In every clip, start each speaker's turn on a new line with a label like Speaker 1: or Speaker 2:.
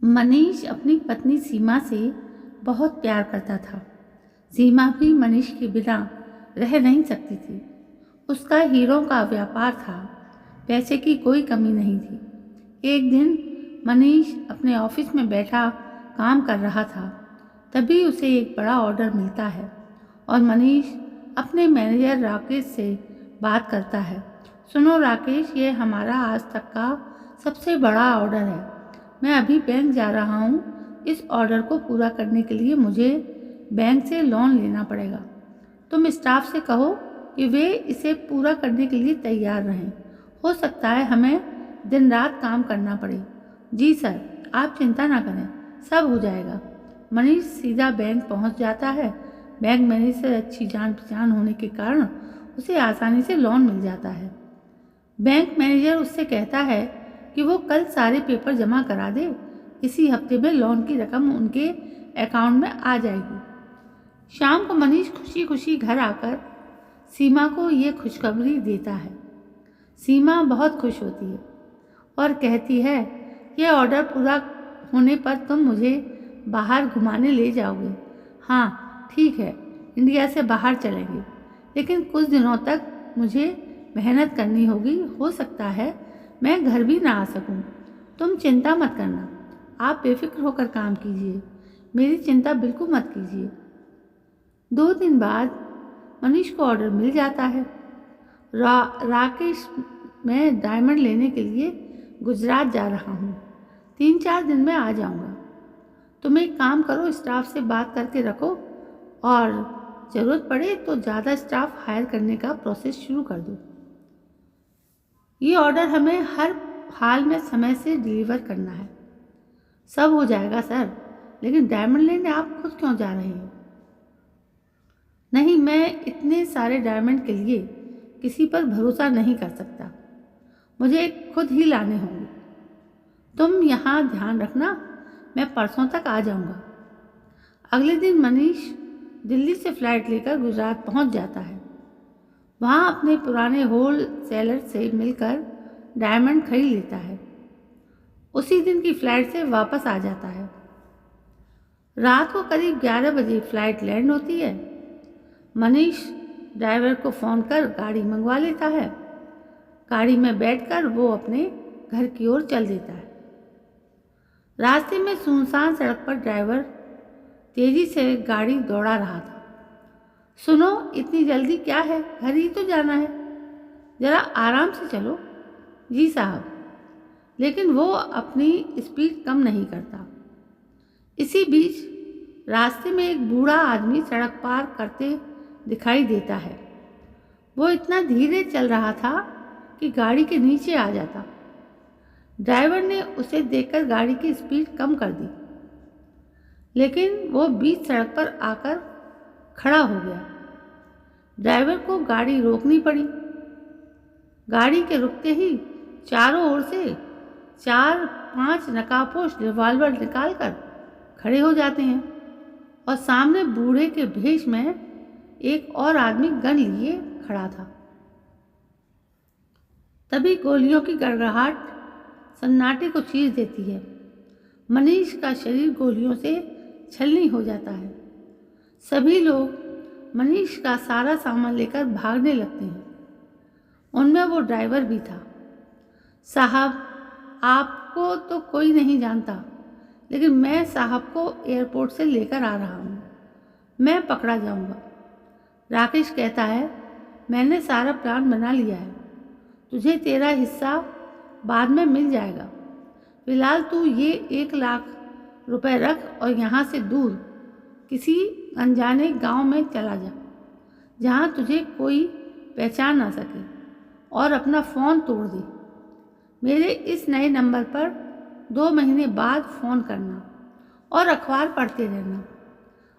Speaker 1: मनीष अपनी पत्नी सीमा से बहुत प्यार करता था। सीमा भी मनीष के बिना रह नहीं सकती थी। उसका हीरों का व्यापार था, पैसे की कोई कमी नहीं थी। एक दिन मनीष अपने ऑफिस में बैठा काम कर रहा था, तभी उसे एक बड़ा ऑर्डर मिलता है और मनीष अपने मैनेजर राकेश से बात करता है। सुनो राकेश, ये हमारा आज तक का सबसे बड़ा ऑर्डर है। मैं अभी बैंक जा रहा हूँ। इस ऑर्डर को पूरा करने के लिए मुझे बैंक से लोन लेना पड़ेगा। तुम स्टाफ से कहो कि वे इसे पूरा करने के लिए तैयार रहें। हो सकता है हमें दिन रात काम करना पड़े। जी सर, आप चिंता ना करें, सब हो जाएगा। मनीष सीधा बैंक पहुंच जाता है। बैंक मैनेजर से अच्छी जान पहचान होने के कारण उसे आसानी से लोन मिल जाता है। बैंक मैनेजर उससे कहता है कि वो कल सारे पेपर जमा करा दे। इसी हफ्ते में लोन की रकम उनके अकाउंट में आ जाएगी। शाम को मनीष खुशी खुशी घर आकर सीमा को ये खुशखबरी देता है। सीमा बहुत खुश होती है और कहती है, यह ऑर्डर पूरा होने पर तुम मुझे बाहर घुमाने ले जाओगे। हाँ ठीक है, इंडिया से बाहर चलेंगे, लेकिन कुछ दिनों तक मुझे मेहनत करनी होगी। हो सकता है मैं घर भी ना आ सकूं। तुम चिंता मत करना, आप बेफिक्र होकर काम कीजिए, मेरी चिंता बिल्कुल मत कीजिए। 2 दिन बाद मनीष को ऑर्डर मिल जाता है। राकेश, मैं डायमंड लेने के लिए गुजरात जा रहा हूँ। 3-4 दिन में आ जाऊँगा। तुम एक काम करो, स्टाफ से बात करके रखो और ज़रूरत पड़े तो ज़्यादा स्टाफ हायर करने का प्रोसेस शुरू कर दो। ये ऑर्डर हमें हर हाल में समय से डिलीवर करना है। सब हो जाएगा सर, लेकिन डायमंड लेने आप खुद क्यों जा रहे हैं? नहीं, मैं इतने सारे डायमंड के लिए किसी पर भरोसा नहीं कर सकता। मुझे खुद ही लाने होंगे। तुम यहाँ ध्यान रखना, मैं परसों तक आ जाऊँगा। अगले दिन मनीष दिल्ली से फ्लाइट लेकर गुजरात पहुँच जाता है। वहाँ अपने पुराने होल सेलर से मिलकर डायमंड खरीद लेता है। उसी दिन की फ्लाइट से वापस आ जाता है। रात को करीब 11 बजे फ्लाइट लैंड होती है। मनीष ड्राइवर को फ़ोन कर गाड़ी मंगवा लेता है। गाड़ी में बैठकर वो अपने घर की ओर चल देता है। रास्ते में सुनसान सड़क पर ड्राइवर तेजी से गाड़ी दौड़ा रहा था। सुनो, इतनी जल्दी क्या है? घर ही तो जाना है, ज़रा आराम से चलो। जी साहब, लेकिन वो अपनी स्पीड कम नहीं करता। इसी बीच रास्ते में एक बूढ़ा आदमी सड़क पार करते दिखाई देता है। वो इतना धीरे चल रहा था कि गाड़ी के नीचे आ जाता। ड्राइवर ने उसे देखकर गाड़ी की स्पीड कम कर दी, लेकिन वो बीच सड़क पर आकर खड़ा हो गया। ड्राइवर को गाड़ी रोकनी पड़ी। गाड़ी के रुकते ही चारों ओर से 4-5 नकाबपोश रिवॉल्वर निकालकर खड़े हो जाते हैं और सामने बूढ़े के भेष में एक और आदमी गन लिए खड़ा था। तभी गोलियों की गड़गड़ाहट सन्नाटे को चीर देती है। मनीष का शरीर गोलियों से छलनी हो जाता है। सभी लोग मनीष का सारा सामान लेकर भागने लगते हैं। उनमें वो ड्राइवर भी था। साहब, आपको तो कोई नहीं जानता, लेकिन मैं साहब को एयरपोर्ट से लेकर आ रहा हूँ। मैं पकड़ा जाऊँगा। राकेश कहता है, मैंने सारा प्लान बना लिया है। तुझे तेरा हिस्सा बाद में मिल जाएगा। फिलहाल तू ये 1 लाख रुपए रख और यहाँ से दूर किसी अनजाने गांव में चला जा, जहाँ तुझे कोई पहचान ना सके, और अपना फ़ोन तोड़ दे। मेरे इस नए नंबर पर 2 महीने बाद फ़ोन करना और अखबार पढ़ते रहना।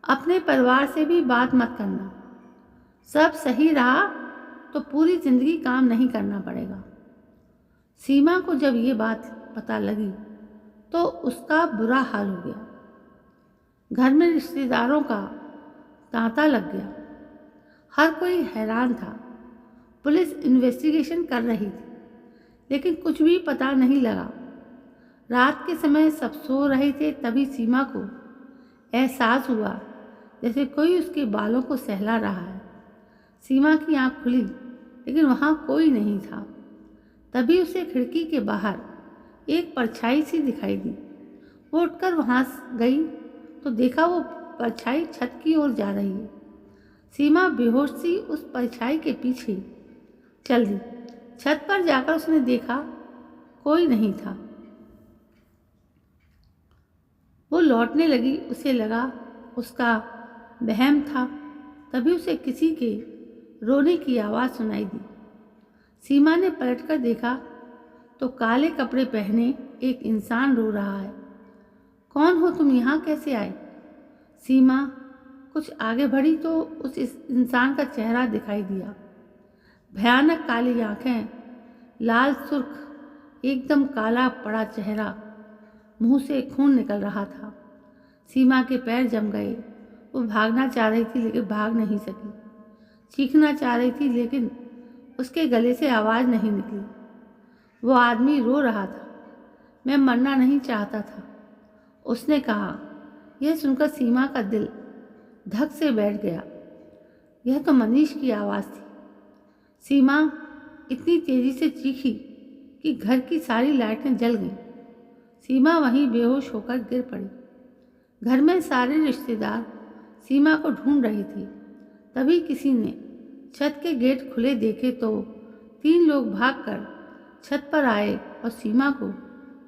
Speaker 1: अपने परिवार से भी बात मत करना। सब सही रहा तो पूरी ज़िंदगी काम नहीं करना पड़ेगा। सीमा को जब ये बात पता लगी तो उसका बुरा हाल हो गया। घर में रिश्तेदारों का तांता लग गया। हर कोई हैरान था। पुलिस इन्वेस्टिगेशन कर रही थी, लेकिन कुछ भी पता नहीं लगा। रात के समय सब सो रहे थे, तभी सीमा को एहसास हुआ जैसे कोई उसके बालों को सहला रहा है। सीमा की आंख खुली, लेकिन वहाँ कोई नहीं था। तभी उसे खिड़की के बाहर एक परछाई सी दिखाई दी। वो उठकर वहाँ गई तो देखा वो परछाई छत की ओर जा रही है। सीमा बेहोश सी उस परछाई के पीछे चल दी। छत पर जाकर उसने देखा कोई नहीं था। वो लौटने लगी, उसे लगा उसका वहम था। तभी उसे किसी के रोने की आवाज़ सुनाई दी। सीमा ने पलटकर देखा तो काले कपड़े पहने एक इंसान रो रहा है। कौन हो तुम, यहाँ कैसे आए? सीमा कुछ आगे बढ़ी तो उस इंसान का चेहरा दिखाई दिया। भयानक काली आंखें, लाल सुर्ख, एकदम काला पड़ा चेहरा, मुंह से खून निकल रहा था। सीमा के पैर जम गए। वो भागना चाह रही थी लेकिन भाग नहीं सकी। चीखना चाह रही थी लेकिन उसके गले से आवाज़ नहीं निकली। वो आदमी रो रहा था। मैं मरना नहीं चाहता था, उसने कहा। यह सुनकर सीमा का दिल धक से बैठ गया। यह तो मनीष की आवाज़ थी। सीमा इतनी तेज़ी से चीखी कि घर की सारी लाइटें जल गईं। सीमा वहीं बेहोश होकर गिर पड़ी। घर में सारे रिश्तेदार सीमा को ढूंढ रहे थे। तभी किसी ने छत के गेट खुले देखे तो 3 लोग भागकर छत पर आए और सीमा को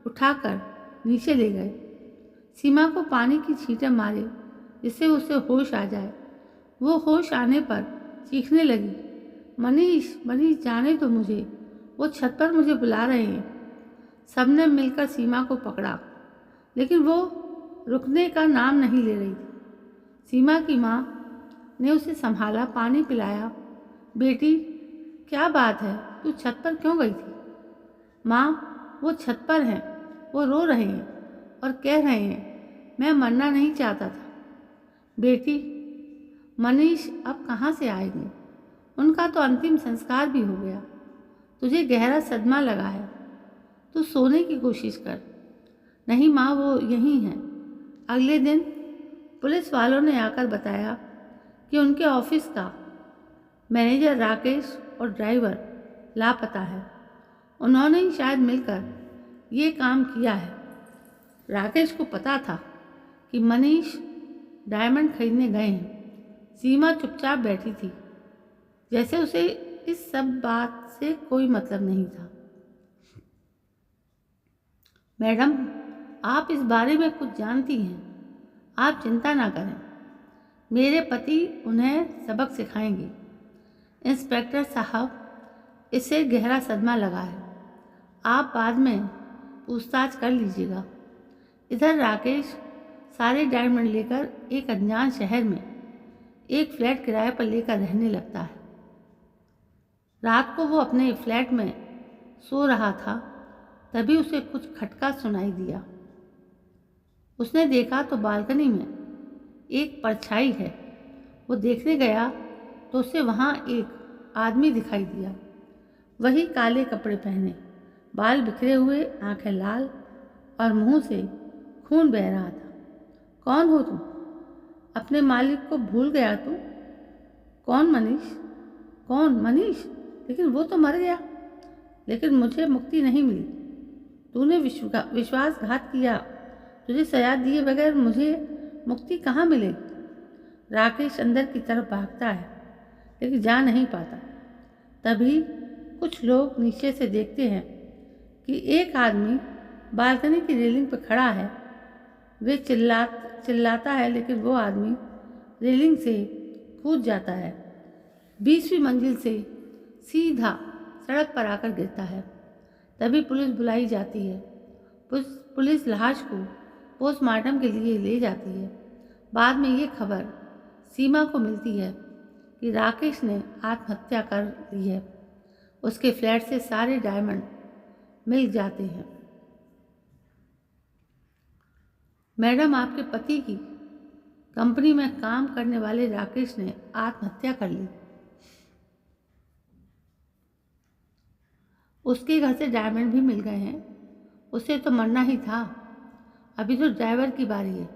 Speaker 1: उठाकर नीचे ले गए। सीमा को पानी की छींटे मारे जिससे उसे होश आ जाए। वो होश आने पर चीखने लगी, मनीष, मनीष, जाने दो मुझे, वो छत पर मुझे बुला रहे हैं। सबने मिलकर सीमा को पकड़ा लेकिन वो रुकने का नाम नहीं ले रही थी। सीमा की माँ ने उसे संभाला, पानी पिलाया। बेटी, क्या बात है, तू छत पर क्यों गई थी? माँ, वो छत पर हैं, वो रो रहे हैं और कह रहे हैं मैं मरना नहीं चाहता था। बेटी, मनीष अब कहाँ से आएंगे? उनका तो अंतिम संस्कार भी हो गया। तुझे गहरा सदमा लगा है, तू सोने की कोशिश कर। नहीं माँ, वो यहीं हैं। अगले दिन पुलिस वालों ने आकर बताया कि उनके ऑफिस का मैनेजर राकेश और ड्राइवर लापता है। उन्होंने ही शायद मिलकर ये काम किया है। राकेश को पता था कि मनीष डायमंड खरीदने गए हैं। सीमा चुपचाप बैठी थी, जैसे उसे इस सब बात से कोई मतलब नहीं था। मैडम, आप इस बारे में कुछ जानती हैं। आप चिंता ना करें, मेरे पति उन्हें सबक सिखाएंगे। इंस्पेक्टर साहब, इससे गहरा सदमा लगा है, आप बाद में पूछताछ कर लीजिएगा। इधर राकेश सारे डायमंड लेकर एक अनजान शहर में एक फ्लैट किराए पर लेकर रहने लगता है। रात को वो अपने फ्लैट में सो रहा था, तभी उसे कुछ खटका सुनाई दिया। उसने देखा तो बालकनी में एक परछाई है। वो देखने गया तो उसे वहाँ एक आदमी दिखाई दिया। वही काले कपड़े पहने, बाल बिखरे हुए, आंखें लाल और मुंह से खून बह रहा था। कौन हो तुम? अपने मालिक को भूल गया तू? कौन मनीष? कौन मनीष? लेकिन वो तो मर गया। लेकिन मुझे मुक्ति नहीं मिली। तूने विश्वासघात किया। तुझे सजा दिए बगैर मुझे मुक्ति कहाँ मिलेगी? राकेश अंदर की तरफ भागता है लेकिन जा नहीं पाता। तभी कुछ लोग नीचे से देखते हैं कि एक आदमी बालकनी की रेलिंग पर खड़ा है। वे चिल्लाता है लेकिन वो आदमी रेलिंग से कूद जाता है, 20वीं मंजिल से सीधा सड़क पर आकर गिरता है। तभी पुलिस बुलाई जाती है। पुलिस लाश को पोस्टमार्टम के लिए ले जाती है। बाद में ये खबर सीमा को मिलती है कि राकेश ने आत्महत्या कर ली है। उसके फ्लैट से सारे डायमंड मिल जाते हैं। मैडम, आपके पति की कंपनी में काम करने वाले राकेश ने आत्महत्या कर ली। उसके घर से डायमंड भी मिल गए हैं। उसे तो मरना ही था। अभी तो ड्राइवर की बारी है,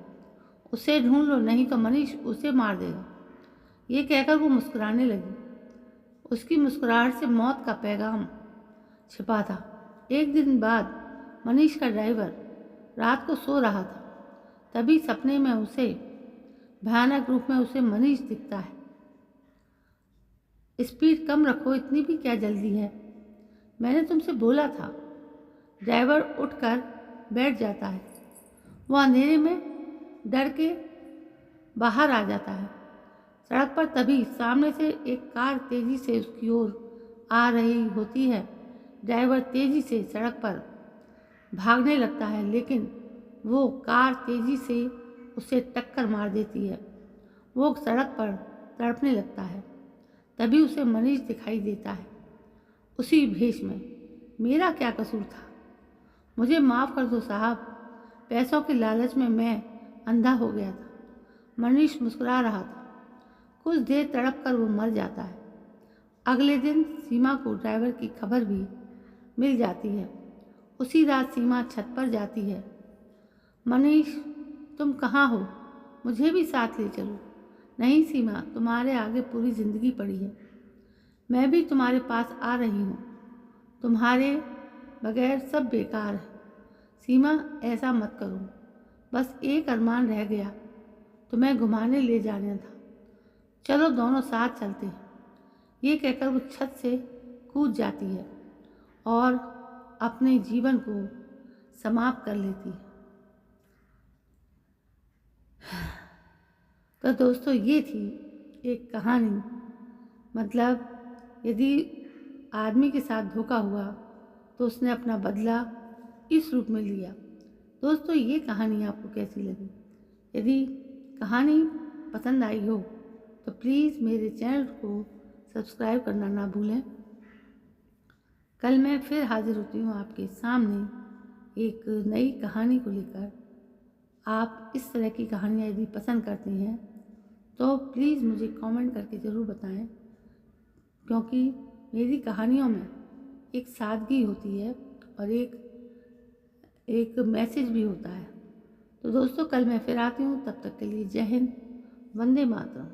Speaker 1: उसे ढूंढ लो, नहीं तो मनीष उसे मार देगा। ये कहकर वो मुस्कुराने लगी। उसकी मुस्कुराहट से मौत का पैगाम छिपा था। एक दिन बाद मनीष का ड्राइवर रात को सो रहा था, तभी सपने में उसे भयानक रूप में उसे मनीष दिखता है। स्पीड कम रखो, इतनी भी क्या जल्दी है, मैंने तुमसे बोला था। ड्राइवर उठकर बैठ जाता है। वह अंधेरे में डर के बाहर आ जाता है। सड़क पर तभी सामने से एक कार तेजी से उसकी ओर आ रही होती है। ड्राइवर तेजी से सड़क पर भागने लगता है, लेकिन वो कार तेजी से उसे टक्कर मार देती है। वो सड़क पर तड़पने लगता है। तभी उसे मनीष दिखाई देता है, उसी भेष में। मेरा क्या कसूर था? मुझे माफ़ कर दो साहब, पैसों के लालच में मैं अंधा हो गया था। मनीष मुस्कुरा रहा था। कुछ देर तड़प कर वो मर जाता है। अगले दिन सीमा को ड्राइवर की खबर भी मिल जाती है। उसी रात सीमा छत पर जाती है। मनीष, तुम कहाँ हो? मुझे भी साथ ले चलो। नहीं सीमा, तुम्हारे आगे पूरी ज़िंदगी पड़ी है। मैं भी तुम्हारे पास आ रही हूँ। तुम्हारे बगैर सब बेकार है। सीमा, ऐसा मत करो। बस एक अरमान रह गया, तुम्हें घुमाने ले जाना था। चलो दोनों साथ चलते हैं। ये कहकर वो छत से कूद जाती है और अपने जीवन को समाप्त कर लेती है। तो दोस्तों, ये थी एक कहानी। मतलब यदि आदमी के साथ धोखा हुआ तो उसने अपना बदला इस रूप में लिया। दोस्तों, ये कहानी आपको कैसी लगी? यदि कहानी पसंद आई हो तो प्लीज़ मेरे चैनल को सब्सक्राइब करना ना भूलें। कल मैं फिर हाजिर होती हूँ आपके सामने एक नई कहानी को लेकर। आप इस तरह की कहानियाँ यदि पसंद करते हैं तो प्लीज़ मुझे कमेंट करके ज़रूर बताएं, क्योंकि मेरी कहानियों में एक सादगी होती है और एक मैसेज भी होता है। तो दोस्तों, कल मैं फिर आती हूँ। तब तक के लिए जय हिंद, वंदे मातरम।